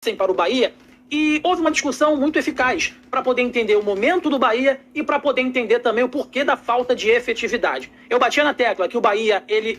para o Bahia, e houve uma discussão muito eficaz para poder entender o momento do Bahia e para poder entender também o porquê da falta de efetividade. Eu batia na tecla que o Bahia ele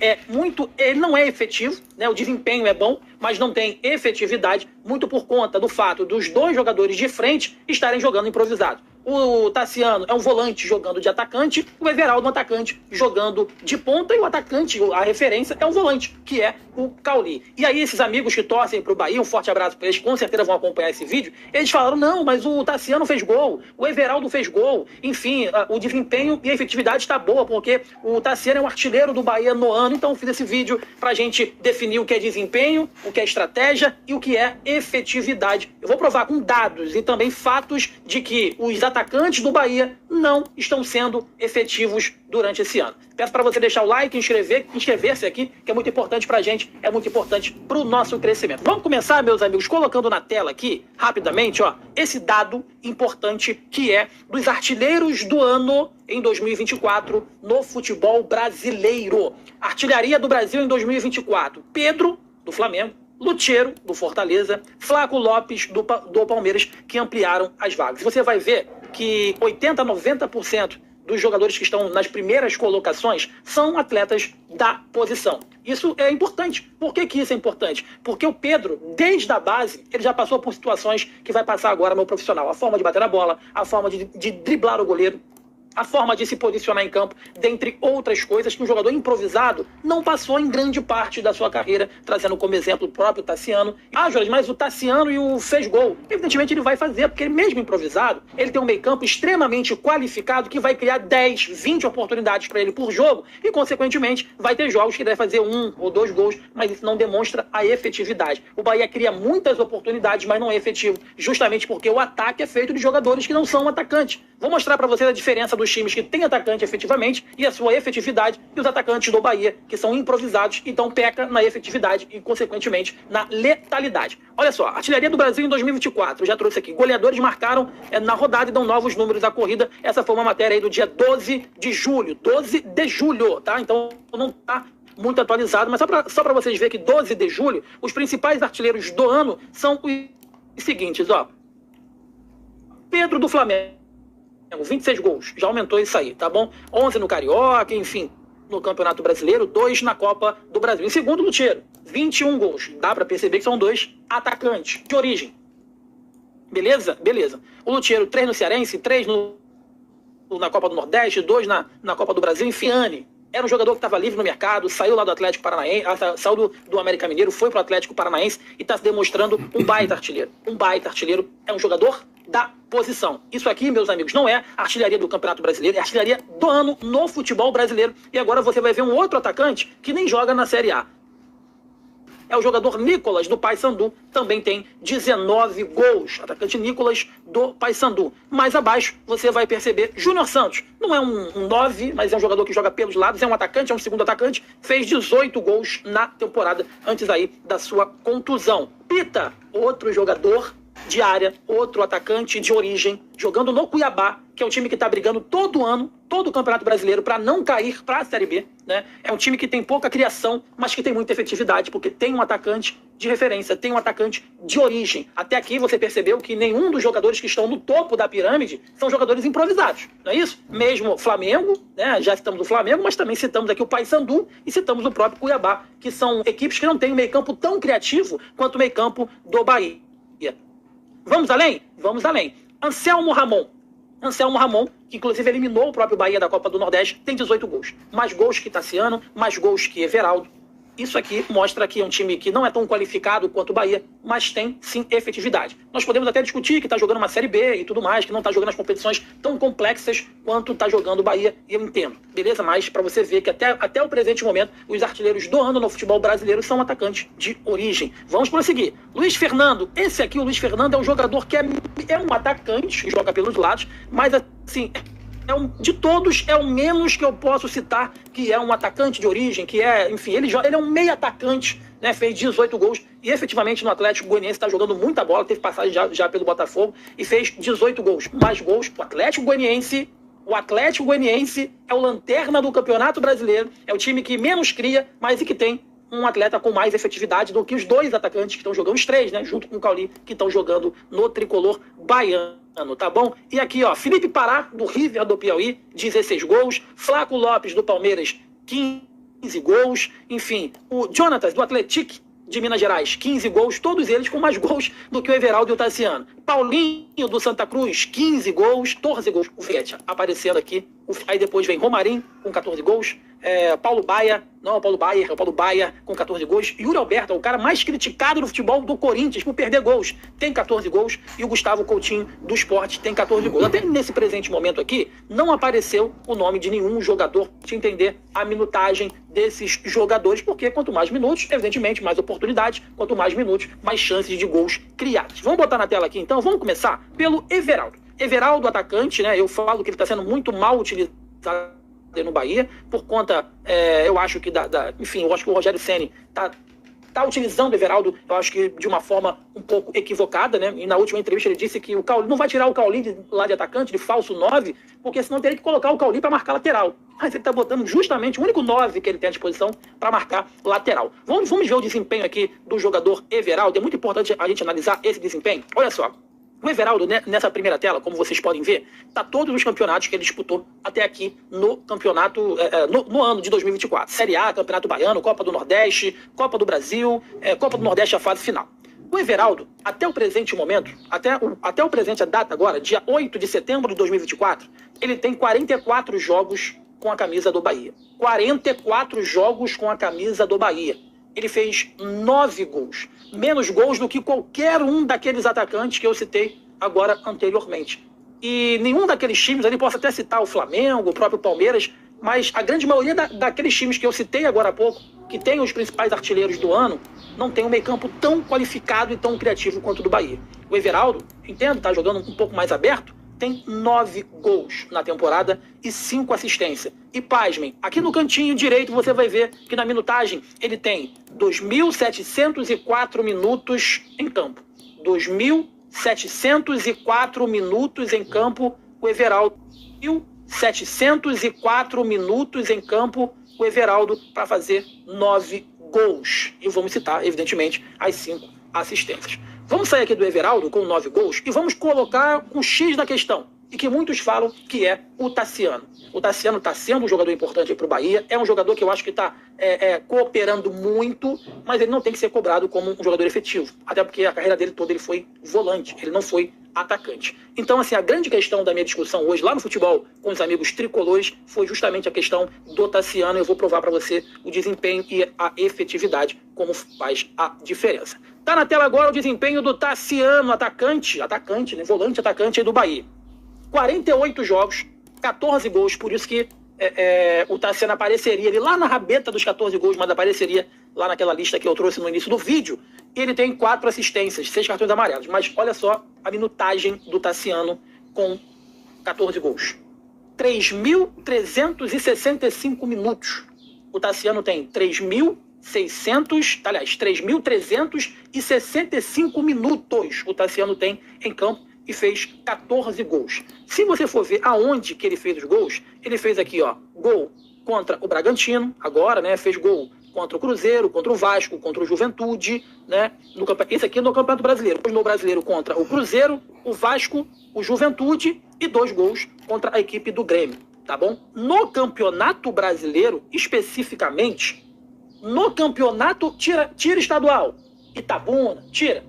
não é efetivo, né? O desempenho é bom, mas não tem efetividade, muito por conta do fato dos dois jogadores de frente estarem jogando improvisado. O Tassiano é um volante jogando de atacante, o Everaldo um atacante jogando de ponta, e o atacante, a referência, é um volante, que é o Cauli. E aí esses amigos que torcem pro Bahia, um forte abraço para eles, com certeza vão acompanhar esse vídeo, eles falaram, não, mas o Tassiano fez gol, o Everaldo fez gol, enfim, o desempenho e a efetividade está boa, porque o Tassiano é um artilheiro do Bahia no ano, então eu fiz esse vídeo pra gente definir o que é desempenho, o que é estratégia e o que é efetividade. Eu vou provar com dados e também fatos de que os atacantes do Bahia não estão sendo efetivos durante esse ano. Peço para você deixar o like, inscrever-se aqui, que é muito importante para a gente, é muito importante para o nosso crescimento. Vamos começar, meus amigos, colocando na tela aqui, rapidamente, ó, esse dado importante que é dos artilheiros do ano em 2024 no futebol brasileiro. Artilharia do Brasil em 2024. Pedro, do Flamengo, Lucheiro, do Fortaleza, Flaco Lopes, do Palmeiras, que ampliaram as vagas. Você vai ver que 80% a 90% dos jogadores que estão nas primeiras colocações são atletas da posição. Isso é importante. Por que isso é importante? Porque o Pedro, desde a base, ele já passou por situações que vai passar agora no profissional. A forma de bater na bola, a forma de driblar o goleiro, a forma de se posicionar em campo, dentre outras coisas que um jogador improvisado não passou em grande parte da sua carreira, trazendo como exemplo o próprio Tassiano. Jorge, mas o Tassiano fez gol. Evidentemente ele vai fazer, porque ele mesmo improvisado, ele tem um meio-campo extremamente qualificado que vai criar 10, 20 oportunidades para ele por jogo e, consequentemente, vai ter jogos que ele vai fazer 1 ou 2 gols, mas isso não demonstra a efetividade. O Bahia cria muitas oportunidades, mas não é efetivo, justamente porque o ataque é feito de jogadores que não são atacantes. Vou mostrar para vocês a diferença dos times que têm atacante efetivamente e a sua efetividade, e os atacantes do Bahia, que são improvisados, então peca na efetividade e, consequentemente, na letalidade. Olha só, artilharia do Brasil em 2024, eu já trouxe aqui, goleadores marcaram na rodada e dão novos números à corrida. Essa foi uma matéria aí do dia 12 de julho, tá? Então não tá muito atualizado, mas só para vocês verem que 12 de julho, os principais artilheiros do ano são os seguintes, ó. Pedro, do Flamengo, 26 gols, já aumentou isso aí, tá bom? 11 no Carioca, enfim, no Campeonato Brasileiro, 2 na Copa do Brasil. Em segundo, Lucheiro, 21 gols. Dá pra perceber que são 2 atacantes de origem. Beleza? Beleza. O Lucheiro, 3 no Cearense, 3 na Copa do Nordeste, 2 na Copa do Brasil. Enfim, Anne era um jogador que estava livre no mercado, saiu lá do Atlético Paranaense, saiu do América Mineiro, foi pro Atlético Paranaense e está se demonstrando um baita artilheiro. Um baita artilheiro, é um jogador da posição. Isso aqui, meus amigos, não é artilharia do Campeonato Brasileiro, é artilharia do ano no futebol brasileiro. E agora você vai ver um outro atacante que nem joga na Série A. É o jogador Nicolas, do Paysandu, também tem 19 gols. Atacante Nicolas, do Paysandu. Mais abaixo, você vai perceber Júnior Santos. Não é um 9, mas é um jogador que joga pelos lados, é um atacante, é um segundo atacante. Fez 18 gols na temporada, antes aí da sua contusão. Pita, outro jogador de área, outro atacante de origem, jogando no Cuiabá, que é um time que está brigando todo ano, todo o Campeonato Brasileiro, para não cair para a Série B, né? É um time que tem pouca criação, mas que tem muita efetividade, porque tem um atacante de referência, tem um atacante de origem. Até aqui você percebeu que nenhum dos jogadores que estão no topo da pirâmide são jogadores improvisados, não é isso? Mesmo Flamengo, né? Já citamos o Flamengo, mas também citamos aqui o Paysandu e citamos o próprio Cuiabá, que são equipes que não têm um meio-campo tão criativo quanto o meio-campo do Bahia. Vamos além? Vamos além. Anselmo Ramon, que inclusive eliminou o próprio Bahia da Copa do Nordeste, tem 18 gols. Mais gols que Tassiano, mais gols que Everaldo. Isso aqui mostra que é um time que não é tão qualificado quanto o Bahia, mas tem sim efetividade. Nós podemos até discutir que está jogando uma Série B e tudo mais, que não está jogando as competições tão complexas quanto está jogando o Bahia, e eu entendo, beleza? Mas para você ver que até o presente momento, os artilheiros do ano no futebol brasileiro são atacantes de origem. Vamos prosseguir. Luiz Fernando, esse aqui, o Luiz Fernando, é um jogador que é um atacante, joga pelos lados, mas assim, de todos, é o menos que eu posso citar que é um atacante de origem, que é, enfim, ele é um meio atacante, né? Fez 18 gols e efetivamente no Atlético Goianiense está jogando muita bola, teve passagem já pelo Botafogo e fez 18 gols. Mais gols pro Atlético Goianiense. O Atlético Goianiense é o lanterna do Campeonato Brasileiro, é o time que menos cria, mas e que tem um atleta com mais efetividade do que os dois atacantes que estão jogando, os três, né, junto com o Cauli, que estão jogando no tricolor baiano, tá bom? E aqui, ó, Felipe Pará, do River do Piauí, 16 gols, Flaco Lopes, do Palmeiras, 15 gols, enfim, o Jonatas, do Atlético de Minas Gerais, 15 gols, todos eles com mais gols do que o Everaldo e o Tassiano. Paulinho, do Santa Cruz, 15 gols, 14 gols, o Vietia aparecendo aqui, aí depois vem Romarinho, com 14 gols, Paulo Baia com 14 gols, Yuri Alberto, o cara mais criticado no futebol do Corinthians por perder gols, tem 14 gols, e o Gustavo Coutinho, do Sport, tem 14 gols. Até nesse presente momento aqui, não apareceu o nome de nenhum jogador, de entender a minutagem desses jogadores, porque quanto mais minutos, evidentemente, mais oportunidades, quanto mais minutos, mais chances de gols criados. Vamos botar na tela aqui, então, vamos começar pelo Everaldo. Everaldo, atacante, né, eu falo que ele está sendo muito mal utilizado no Bahia, por conta, eu acho que enfim, eu acho que o Rogério Ceni tá utilizando o Everaldo, eu acho que de uma forma um pouco equivocada, né? E na última entrevista ele disse que o Cauli não vai tirar o Cauli lá de atacante, de falso 9, porque senão teria que colocar o Cauli para marcar lateral. Mas ele tá botando justamente o único 9 que ele tem à disposição para marcar lateral. Vamos ver o desempenho aqui do jogador Everaldo. É muito importante a gente analisar esse desempenho. Olha só. O Everaldo, né, nessa primeira tela, como vocês podem ver, tá todos os campeonatos que ele disputou até aqui no campeonato, no ano de 2024. Série A, Campeonato Baiano, Copa do Nordeste, Copa do Brasil, Copa do Nordeste, a fase final. O Everaldo, até o presente momento, até o presente, a data agora, dia 8 de setembro de 2024, ele tem 44 jogos com a camisa do Bahia. 44 jogos com a camisa do Bahia. Ele fez 9 gols. Menos gols do que qualquer um daqueles atacantes que eu citei agora anteriormente. E nenhum daqueles times, ali posso até citar o Flamengo, o próprio Palmeiras, mas a grande maioria daqueles times que eu citei agora há pouco, que tem os principais artilheiros do ano, não tem um meio-campo tão qualificado e tão criativo quanto o do Bahia. O Everaldo, entendo, está jogando um pouco mais aberto, tem 9 gols na temporada e 5 assistências. E pasmem, aqui no cantinho direito você vai ver que na minutagem ele tem 2.704 minutos em campo. 2.704 minutos em campo o Everaldo. 1.704 minutos em campo o Everaldo para fazer 9 gols. E vamos citar, evidentemente, as 5 assistências. Vamos sair aqui do Everaldo com 9 gols e vamos colocar um X na questão. E que muitos falam que é o Tassiano. O Tassiano está sendo um jogador importante para o Bahia. É um jogador que eu acho que está cooperando muito, mas ele não tem que ser cobrado como um jogador efetivo. Até porque a carreira dele toda ele foi volante, ele não foi atacante. Então, assim, a grande questão da minha discussão hoje, lá no futebol, com os amigos tricolores, foi justamente a questão do Tassiano. Eu vou provar para você o desempenho e a efetividade, como faz a diferença. Tá na tela agora o desempenho do Tassiano, atacante, né, volante atacante aí do Bahia. 48 jogos, 14 gols, por isso que o Tassiano apareceria ali lá na rabeta dos 14 gols, mas apareceria lá naquela lista que eu trouxe no início do vídeo. Ele tem 4 assistências, 6 cartões amarelos. Mas olha só a minutagem do Tassiano com 14 gols. 3.365 minutos. O Tassiano tem 3.365 minutos o Tassiano tem em campo e fez 14 gols. Se você for ver aonde que ele fez os gols, ele fez aqui, ó, gol contra o Bragantino, agora, né, fez gol contra o Cruzeiro, contra o Vasco, contra o Juventude, né, esse aqui é no Campeonato Brasileiro. No Brasileiro contra o Cruzeiro, o Vasco, o Juventude e 2 gols contra a equipe do Grêmio, tá bom? No Campeonato Brasileiro, especificamente, no campeonato, tira estadual, Itabuna, tira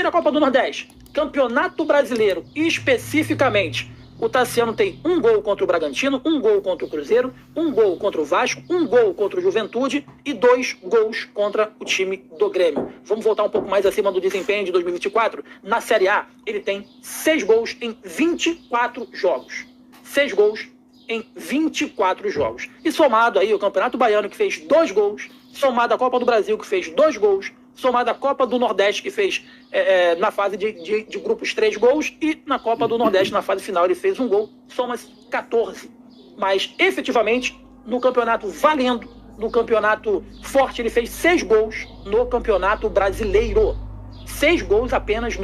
a Copa do Nordeste, Campeonato Brasileiro, especificamente, o Tassiano tem 1 gol contra o Bragantino, 1 gol contra o Cruzeiro, 1 gol contra o Vasco, 1 gol contra o Juventude e 2 gols contra o time do Grêmio. Vamos voltar um pouco mais acima do desempenho de 2024. Na Série A, ele tem 6 gols em 24 jogos. 6 gols em 24 jogos. E somado aí o Campeonato Baiano, que fez 2 gols, somado a Copa do Brasil, que fez 2 gols, somado a Copa do Nordeste, que fez na fase de grupos 3 gols, e na Copa do Nordeste, na fase final, ele fez 1 gol, soma 14. Mas, efetivamente, no campeonato valendo, no campeonato forte, ele fez 6 gols no Campeonato Brasileiro. 6 gols apenas no